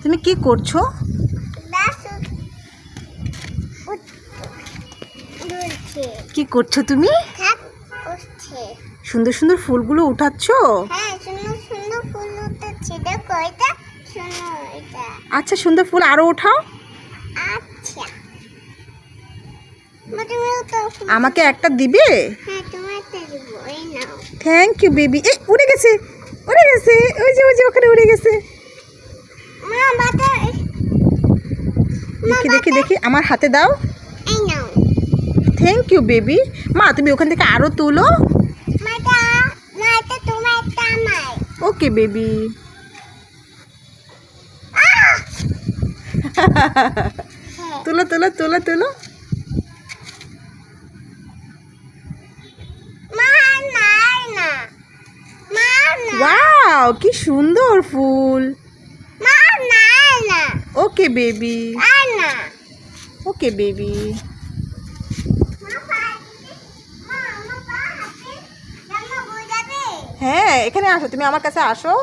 তুমি কি করছো? কি করছো তুমি? সুন্দর সুন্দর ফুলগুলো উঠাচ্ছ? আচ্ছা, সুন্দর ফুল আরো উঠাও। আমাকে একটা দিবে? Thank you baby. এ উড়ে গেছে, উড়ে গেছে, ওই যে ওখানে উড়ে গেছে। দেখি দেখি দেখি, আমার হাতে দাও। Thank you baby. মা তুমি ওখান থেকে আরো তুলো। Okay baby. তুলো তুলো তুলো তুলো। ওয়াও, কি সুন্দর ফুল। Okay baby, okay baby. হ্যাঁ, এখানে আসো, তুমি আমার কাছে আসো।